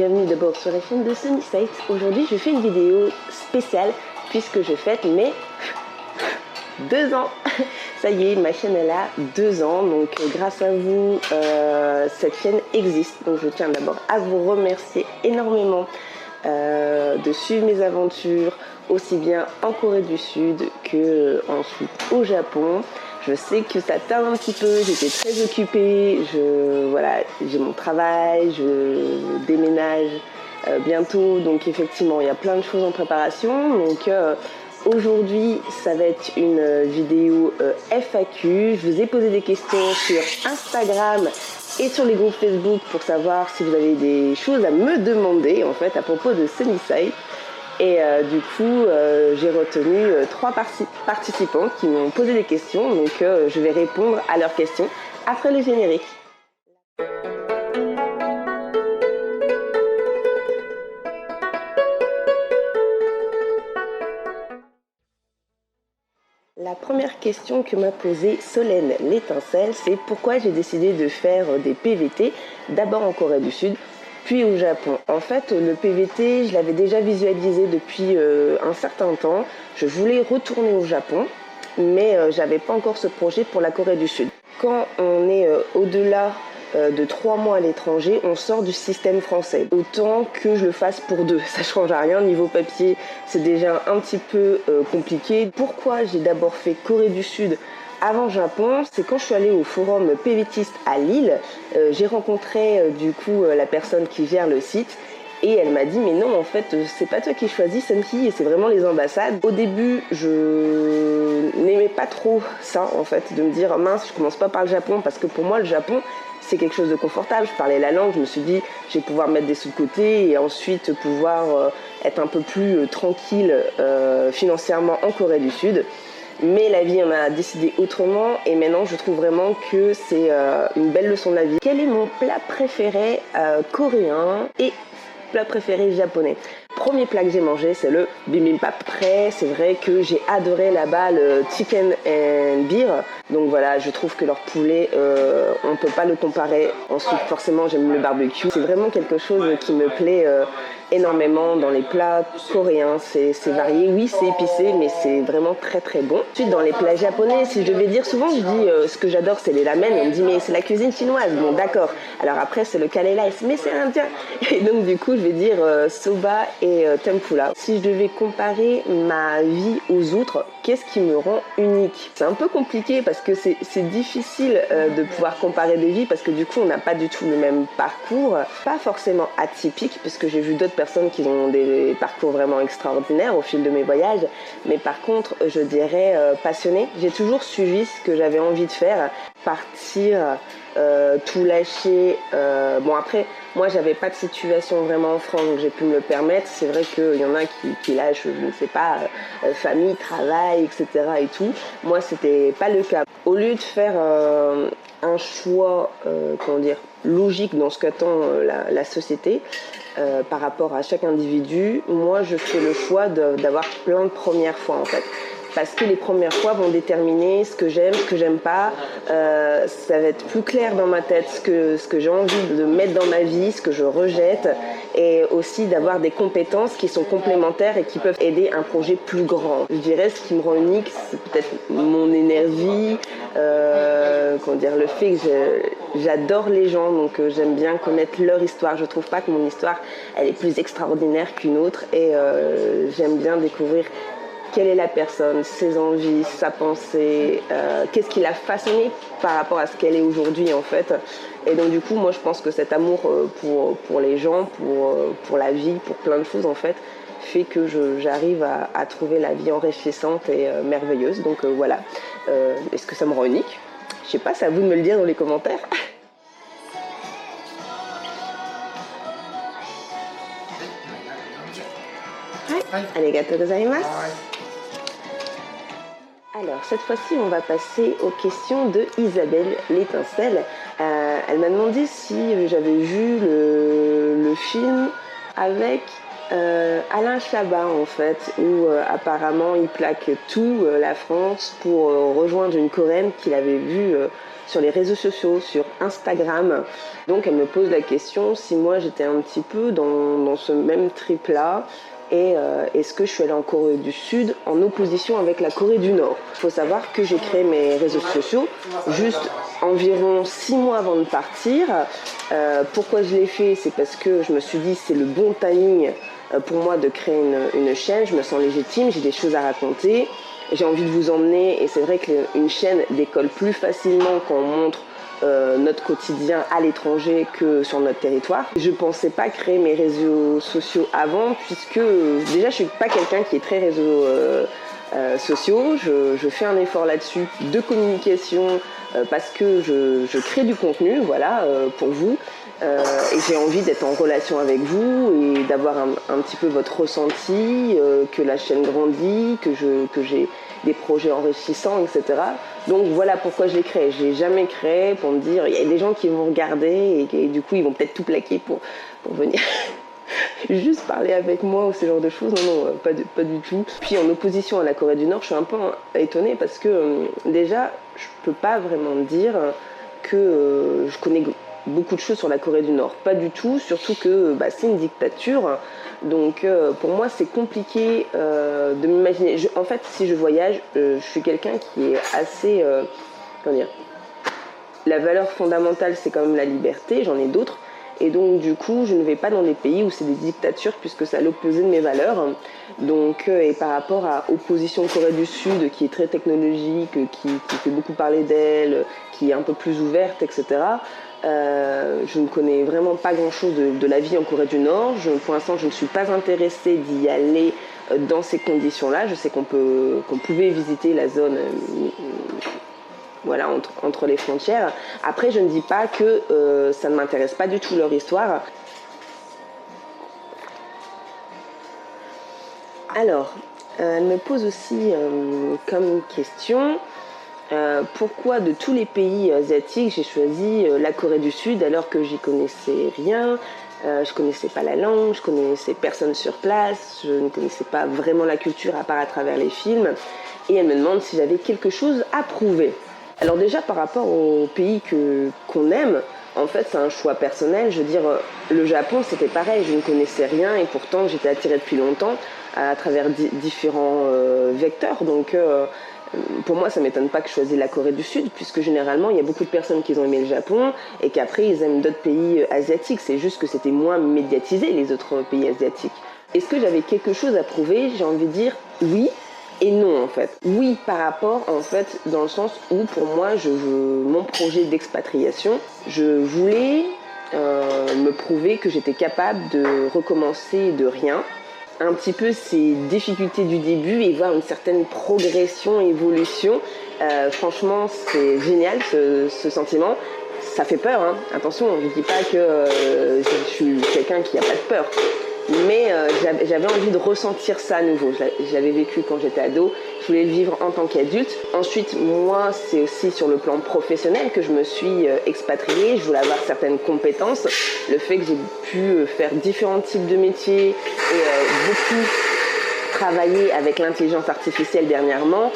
bienvenue d'abord sur la chaîne de Sunnyside. Aujourd'hui je fais une vidéo spéciale puisque je fête mes 2 ans. Ça y est, ma chaîne elle a 2 ans, donc grâce à vous cette chaîne existe. Donc je tiens d'abord à vous remercier énormément de suivre mes aventures aussi bien en Corée du Sud que ensuite au Japon. Je sais que ça tarde un petit peu, j'étais très occupée, j'ai mon travail, je déménage bientôt, donc effectivement il y a plein de choses en préparation. Donc aujourd'hui ça va être une vidéo FAQ, je vous ai posé des questions sur Instagram et sur les groupes Facebook pour savoir si vous avez des choses à me demander en fait à propos de Sunnyside. Et du coup, j'ai retenu 3 participants qui m'ont posé des questions, donc je vais répondre à leurs questions après le générique. La première question que m'a posée Solène l'étincelle, c'est pourquoi j'ai décidé de faire des PVT, d'abord en Corée du Sud, puis au Japon. En fait, le PVT, je l'avais déjà visualisé depuis un certain temps. Je voulais retourner au Japon, mais j'avais pas encore ce projet pour la Corée du Sud. Quand on est au-delà de 3 mois à l'étranger, on sort du système français. Autant que je le fasse pour 2, ça change à rien. Niveau papier, c'est déjà un petit peu compliqué. Pourquoi j'ai d'abord fait Corée du Sud avant Japon, c'est quand je suis allée au forum PVTiste à Lille, j'ai rencontré du coup la personne qui gère le site et elle m'a dit mais non en fait c'est pas toi qui choisis Sunki et c'est vraiment les ambassades. Au début je n'aimais pas trop ça en fait, de me dire mince je commence pas par le Japon parce que pour moi le Japon c'est quelque chose de confortable, je parlais la langue, je me suis dit je vais pouvoir mettre des sous de côté et ensuite pouvoir être un peu plus tranquille financièrement en Corée du Sud. Mais la vie en a décidé autrement et maintenant je trouve vraiment que c'est une belle leçon de la vie. Quel est mon plat préféré coréen et plat préféré japonais? Premier plat que j'ai mangé, c'est le bibimbap. Après, c'est vrai que j'ai adoré là-bas le chicken and beer. Donc voilà, je trouve que leur poulet, on peut pas le comparer. Ensuite, forcément, j'aime le barbecue. C'est vraiment quelque chose qui me plaît énormément dans les plats coréens. C'est varié, oui, c'est épicé, mais c'est vraiment très très bon. Ensuite, dans les plats japonais, si je devais dire, souvent je dis ce que j'adore, c'est les ramen. On me dit, mais c'est la cuisine chinoise. Bon, d'accord. Alors après, c'est le curry rice, mais c'est indien. Et donc, du coup, je vais dire soba et tempura. Si je devais comparer ma vie aux autres, qu'est-ce qui me rend unique? C'est un peu compliqué parce que c'est difficile de pouvoir comparer des vies parce que du coup on n'a pas du tout le même parcours, pas forcément atypique puisque j'ai vu d'autres personnes qui ont des parcours vraiment extraordinaires au fil de mes voyages, mais par contre je dirais passionné. J'ai toujours suivi ce que j'avais envie de faire, partir, tout lâcher. Bon après moi j'avais pas de situation vraiment en France donc j'ai pu me le permettre. C'est vrai qu'il y en a qui lâchent, je ne sais pas, famille, travail, etc. et tout. Moi c'était pas le cas. Au lieu de faire un choix logique dans ce qu'attend la société par rapport à chaque individu, moi je fais le choix d'avoir plein de premières fois en fait. Parce que les premières fois vont déterminer ce que j'aime, ce que j'aime pas. Ça va être plus clair dans ma tête ce que j'ai envie de mettre dans ma vie, ce que je rejette, et aussi d'avoir des compétences qui sont complémentaires et qui peuvent aider un projet plus grand. Je dirais ce qui me rend unique, c'est peut-être mon énergie, le fait que j'adore les gens, donc j'aime bien connaître leur histoire. Je trouve pas que mon histoire elle est plus extraordinaire qu'une autre, et j'aime bien découvrir quelle est la personne, ses envies, sa pensée, qu'est-ce qui l'a façonnée par rapport à ce qu'elle est aujourd'hui en fait. Et donc du coup moi je pense que cet amour pour les gens, pour la vie, pour plein de choses en fait, fait que j'arrive à trouver la vie enrichissante et merveilleuse. Donc voilà, est-ce que ça me rend unique? Je sais pas, c'est à vous de me le dire dans les commentaires. Arigatou gozaimasu. Alors cette fois-ci on va passer aux questions de Isabelle l'étincelle. Elle m'a demandé si j'avais vu le film avec Alain Chabat en fait, où apparemment il plaque tout la France pour rejoindre une Coréenne qu'il avait vue sur les réseaux sociaux, sur Instagram. Donc elle me pose la question si moi j'étais un petit peu dans ce même trip-là et est-ce que je suis allée en Corée du Sud en opposition avec la Corée du Nord. Il faut savoir que j'ai créé mes réseaux sociaux juste environ 6 mois avant de partir. Pourquoi je l'ai fait? C'est parce que je me suis dit c'est le bon timing pour moi de créer une chaîne. Je me sens légitime, j'ai des choses à raconter, j'ai envie de vous emmener et c'est vrai qu'une chaîne décolle plus facilement quand on montre notre quotidien à l'étranger que sur notre territoire. Je pensais pas créer mes réseaux sociaux avant puisque déjà je suis pas quelqu'un qui est très réseaux sociaux. Je fais un effort là-dessus de communication parce que je crée du contenu, voilà, pour vous. Et j'ai envie d'être en relation avec vous et d'avoir un petit peu votre ressenti, que la chaîne grandit, que j'ai des projets enrichissants, etc. Donc voilà pourquoi je l'ai créé. Je l'ai jamais créé pour me dire il y a des gens qui vont regarder et du coup ils vont peut-être tout plaquer pour venir juste parler avec moi ou ce genre de choses. Non, pas du tout. Puis en opposition à la Corée du Nord, je suis un peu étonnée parce que déjà, je peux pas vraiment dire que je connais beaucoup de choses sur la Corée du Nord. Pas du tout, surtout que c'est une dictature. Donc pour moi, c'est compliqué de m'imaginer. En fait, si je voyage, je suis quelqu'un qui est assez... comment dire, la valeur fondamentale, c'est quand même la liberté. J'en ai d'autres. Et donc du coup, je ne vais pas dans des pays où c'est des dictatures puisque c'est à l'opposé de mes valeurs. Donc, et par rapport à opposition Corée du Sud qui est très technologique, qui fait beaucoup parler d'elle, qui est un peu plus ouverte, etc. Je ne connais vraiment pas grand-chose de la vie en Corée du Nord. Pour l'instant, je ne suis pas intéressée d'y aller dans ces conditions-là. Je sais qu'on pouvait visiter la zone... voilà, entre les frontières. Après, je ne dis pas que ça ne m'intéresse pas du tout leur histoire. Alors, elle me pose aussi comme question pourquoi de tous les pays asiatiques j'ai choisi la Corée du Sud alors que j'y connaissais rien. Je connaissais pas la langue, je connaissais personne sur place, je ne connaissais pas vraiment la culture à part à travers les films. Et elle me demande si j'avais quelque chose à prouver. Alors déjà par rapport au pays qu'on aime, en fait c'est un choix personnel. Je veux dire, le Japon c'était pareil, je ne connaissais rien et pourtant j'étais attirée depuis longtemps à travers différents vecteurs. Donc pour moi ça ne m'étonne pas que je choisisse la Corée du Sud puisque généralement il y a beaucoup de personnes qui ont aimé le Japon et qu'après ils aiment d'autres pays asiatiques. C'est juste que c'était moins médiatisé les autres pays asiatiques. Est-ce que j'avais quelque chose à prouver? J'ai envie de dire oui. Et non en fait. Oui par rapport en fait dans le sens où pour moi mon projet d'expatriation, je voulais me prouver que j'étais capable de recommencer de rien. Un petit peu ces difficultés du début et voir une certaine progression, évolution. Franchement c'est génial ce sentiment. Ça fait peur, hein. Attention, je ne dis pas que je suis quelqu'un qui n'a pas de peur. Mais j'avais envie de ressentir ça à nouveau. Je l'avais vécu quand j'étais ado, je voulais le vivre en tant qu'adulte. Ensuite, moi, c'est aussi sur le plan professionnel que je me suis expatriée. Je voulais avoir certaines compétences. Le fait que j'ai pu faire différents types de métiers et beaucoup travailler avec l'intelligence artificielle dernièrement,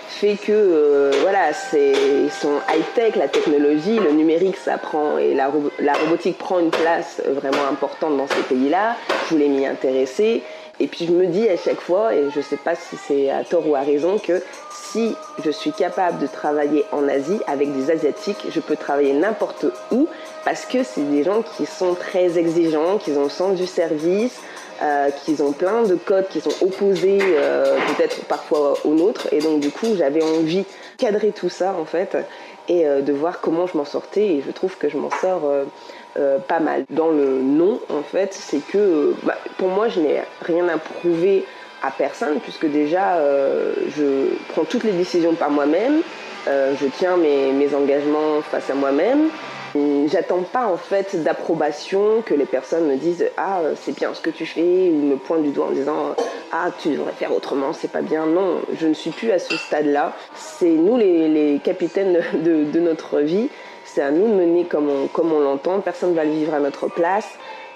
fait que voilà, ils sont high-tech, la technologie, le numérique ça prend et la robotique prend une place vraiment importante dans ces pays-là. Je voulais m'y intéresser et puis je me dis à chaque fois, et je sais pas si c'est à tort ou à raison, que si je suis capable de travailler en Asie avec des Asiatiques, je peux travailler n'importe où parce que c'est des gens qui sont très exigeants, qui ont le sens du service, qu'ils ont plein de codes qui sont opposés peut-être parfois aux nôtres et donc du coup j'avais envie de cadrer tout ça en fait et de voir comment je m'en sortais et je trouve que je m'en sors pas mal. Dans le non en fait c'est que pour moi je n'ai rien à prouver à personne puisque déjà je prends toutes les décisions par moi-même, je tiens mes engagements face à moi-même. J'attends pas en fait d'approbation que les personnes me disent ah c'est bien ce que tu fais ou me pointent du doigt en disant ah tu devrais faire autrement, c'est pas bien. Non, je ne suis plus à ce stade-là. C'est nous les capitaines de notre vie. C'est à nous de mener comme on l'entend. Personne ne va le vivre à notre place.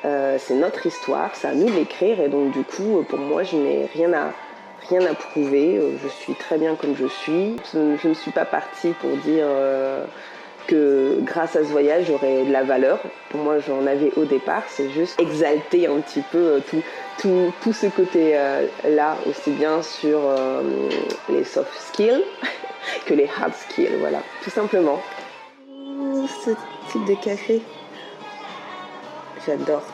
c'est notre histoire, c'est à nous de l'écrire et donc du coup, pour moi, je n'ai rien à prouver. Je suis très bien comme je suis. Je ne suis pas partie pour dire que grâce à ce voyage, j'aurais de la valeur. Pour moi, j'en avais au départ. C'est juste exalter un petit peu tout ce côté-là, aussi bien sur les soft skills que les hard skills, voilà, tout simplement. Ce type de café, j'adore.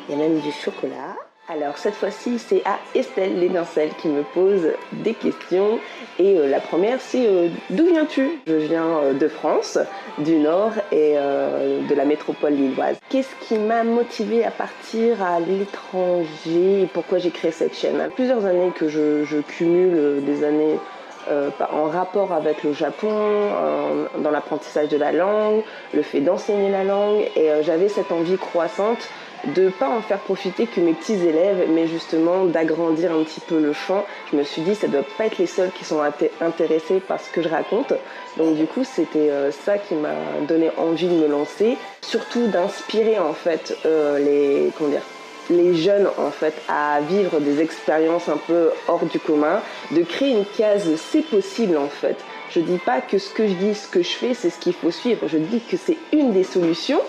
Il y a même du chocolat. Alors cette fois-ci, c'est à Estelle l'étincelle qui me pose des questions. Et la première, c'est d'où viens-tu ? Je viens de France, du Nord et de la métropole lilloise. Qu'est-ce qui m'a motivée à partir à l'étranger et pourquoi j'ai créé cette chaîne ? Plusieurs années que je cumule des années en rapport avec le Japon, dans l'apprentissage de la langue, le fait d'enseigner la langue. Et j'avais cette envie croissante de ne pas en faire profiter que mes petits élèves, mais justement d'agrandir un petit peu le champ. Je me suis dit, ça ne doit pas être les seuls qui sont intéressés par ce que je raconte. Donc du coup, c'était ça qui m'a donné envie de me lancer. Surtout d'inspirer en fait les jeunes en fait à vivre des expériences un peu hors du commun, de créer une case c'est possible en fait. Je dis pas que ce que je dis, ce que je fais, c'est ce qu'il faut suivre. Je dis que c'est une des solutions,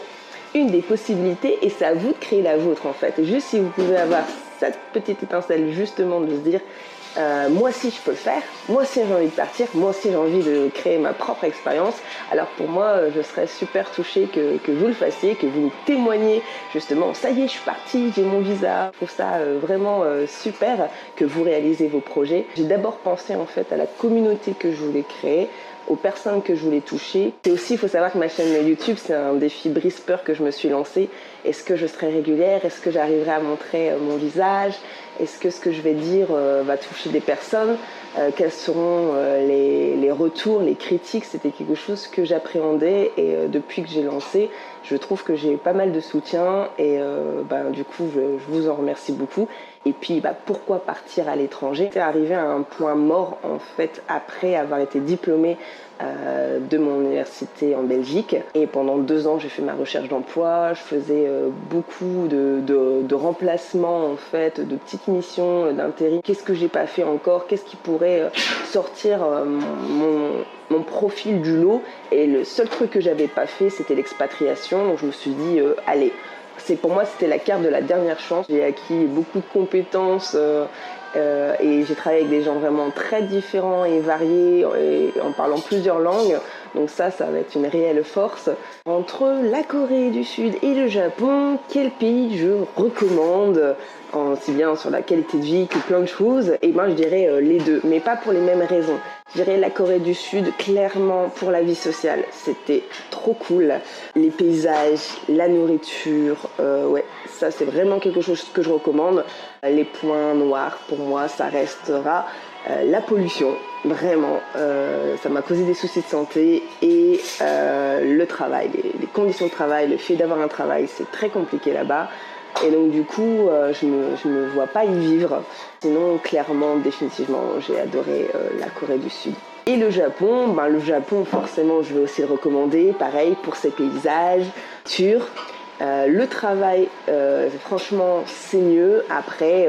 une des possibilités et c'est à vous de créer la vôtre en fait. Et juste si vous pouvez avoir cette petite étincelle justement de se dire moi aussi je peux le faire, moi aussi j'ai envie de partir, moi aussi j'ai envie de créer ma propre expérience. Alors pour moi je serais super touchée que vous le fassiez, que vous me témoigniez justement, ça y est je suis partie, j'ai mon visa. Je trouve ça vraiment super que vous réalisez vos projets. J'ai d'abord pensé en fait à la communauté que je voulais créer, aux personnes que je voulais toucher. Et aussi, il faut savoir que ma chaîne YouTube, c'est un défi brise-peur que je me suis lancé. Est-ce que je serai régulière ? Est-ce que j'arriverai à montrer mon visage ? Est-ce que ce que je vais dire va toucher des personnes ? Quels seront les retours, les critiques ? C'était quelque chose que j'appréhendais et depuis que j'ai lancé, je trouve que j'ai pas mal de soutien et du coup, je vous en remercie beaucoup. Et puis, pourquoi partir à l'étranger ? C'est arrivé à un point mort, en fait, après avoir été diplômée de mon université en Belgique. Et pendant 2 ans, j'ai fait ma recherche d'emploi. Je faisais beaucoup de remplacements, en fait, de petites missions d'intérim. Qu'est-ce que j'ai pas fait encore ? Qu'est-ce qui pourrait sortir mon profil du lot ? Et le seul truc que j'avais pas fait, c'était l'expatriation. Donc, je me suis dit, allez. Pour moi, c'était la carte de la dernière chance. J'ai acquis beaucoup de compétences et j'ai travaillé avec des gens vraiment très différents et variés et en parlant plusieurs langues. Donc ça va être une réelle force. Entre la Corée du Sud et le Japon, quel pays je recommande ? Aussi bien sur la qualité de vie que plein de choses. Et moi, je dirais les deux, mais pas pour les mêmes raisons. Je dirais la Corée du Sud, clairement pour la vie sociale. C'était trop cool. Les paysages, la nourriture, ça c'est vraiment quelque chose que je recommande. Les points noirs, pour moi, ça restera la pollution. Vraiment, ça m'a causé des soucis de santé et le travail, les conditions de travail, le fait d'avoir un travail, c'est très compliqué là-bas. Et donc du coup, je me vois pas y vivre. Sinon, clairement, définitivement, j'ai adoré la Corée du Sud. Et le Japon, forcément, je vais aussi le recommander. Pareil, pour ses paysages, le travail, franchement, c'est mieux. Après,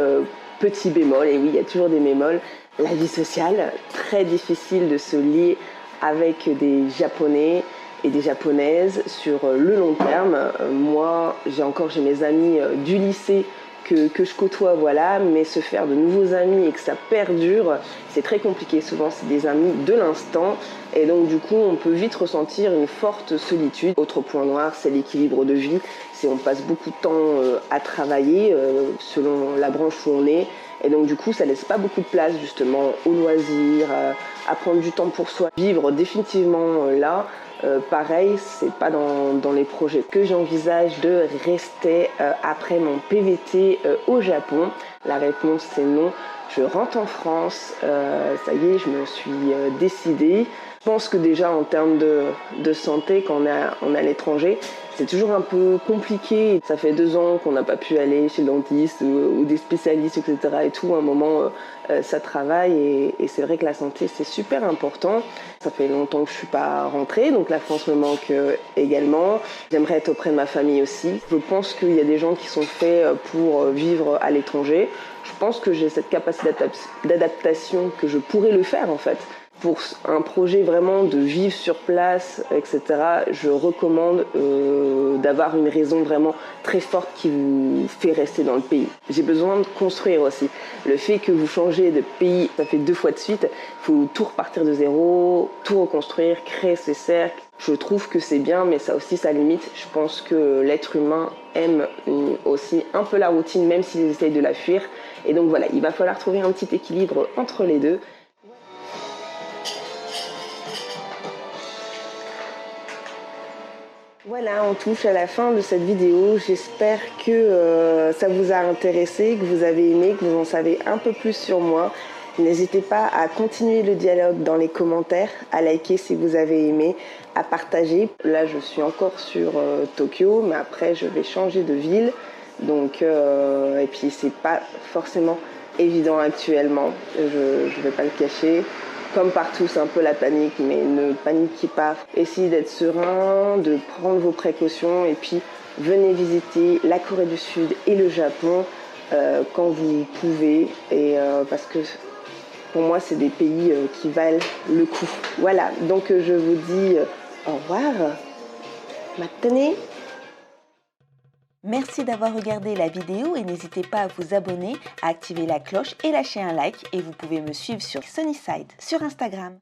petit bémol, et oui, il y a toujours des bémols. La vie sociale, très difficile de se lier avec des Japonais et des Japonaises sur le long terme. Moi, j'ai mes amis du lycée que je côtoie, voilà, mais se faire de nouveaux amis et que ça perdure, c'est très compliqué. Souvent, c'est des amis de l'instant et donc du coup, on peut vite ressentir une forte solitude. Autre point noir, c'est l'équilibre de vie. On passe beaucoup de temps à travailler selon la branche où on est. Et donc du coup, ça laisse pas beaucoup de place justement aux loisirs, à prendre du temps pour soi. Vivre définitivement là, pareil, c'est pas dans les projets que j'envisage de rester après mon PVT au Japon. La réponse c'est non. Je rentre en France, ça y est, je me suis décidée. Je pense que déjà en termes de santé, quand on est à l'étranger, c'est toujours un peu compliqué. Ça fait 2 ans qu'on n'a pas pu aller chez le dentiste ou des spécialistes, etc. Et tout, à un moment, ça travaille et c'est vrai que la santé, c'est super important. Ça fait longtemps que je ne suis pas rentrée, donc la France me manque également. J'aimerais être auprès de ma famille aussi. Je pense qu'il y a des gens qui sont faits pour vivre à l'étranger. Je pense que j'ai cette capacité d'adaptation que je pourrais le faire en fait. Pour un projet vraiment de vivre sur place, etc., je recommande d'avoir une raison vraiment très forte qui vous fait rester dans le pays. J'ai besoin de construire aussi. Le fait que vous changez de pays, ça fait 2 fois de suite, il faut tout repartir de zéro, tout reconstruire, créer ses cercles. Je trouve que c'est bien, mais ça a aussi sa limite. Je pense que l'être humain aime aussi un peu la routine, même s'il essaye de la fuir. Et donc voilà, il va falloir trouver un petit équilibre entre les deux. Voilà, on touche à la fin de cette vidéo. J'espère que ça vous a intéressé, que vous avez aimé, que vous en savez un peu plus sur moi. N'hésitez pas à continuer le dialogue dans les commentaires, à liker si vous avez aimé, à partager. Là, je suis encore sur Tokyo, mais après, je vais changer de ville. Donc, et puis, c'est pas forcément évident actuellement. Je ne vais pas le cacher. Comme partout, c'est un peu la panique, mais ne paniquez pas. Essayez d'être serein, de prendre vos précautions et puis venez visiter la Corée du Sud et le Japon quand vous pouvez. Parce que pour moi, c'est des pays qui valent le coup. Voilà, donc je vous dis au revoir. Maintenant. Merci d'avoir regardé la vidéo et n'hésitez pas à vous abonner, à activer la cloche et lâcher un like et vous pouvez me suivre sur Sunnyside sur Instagram.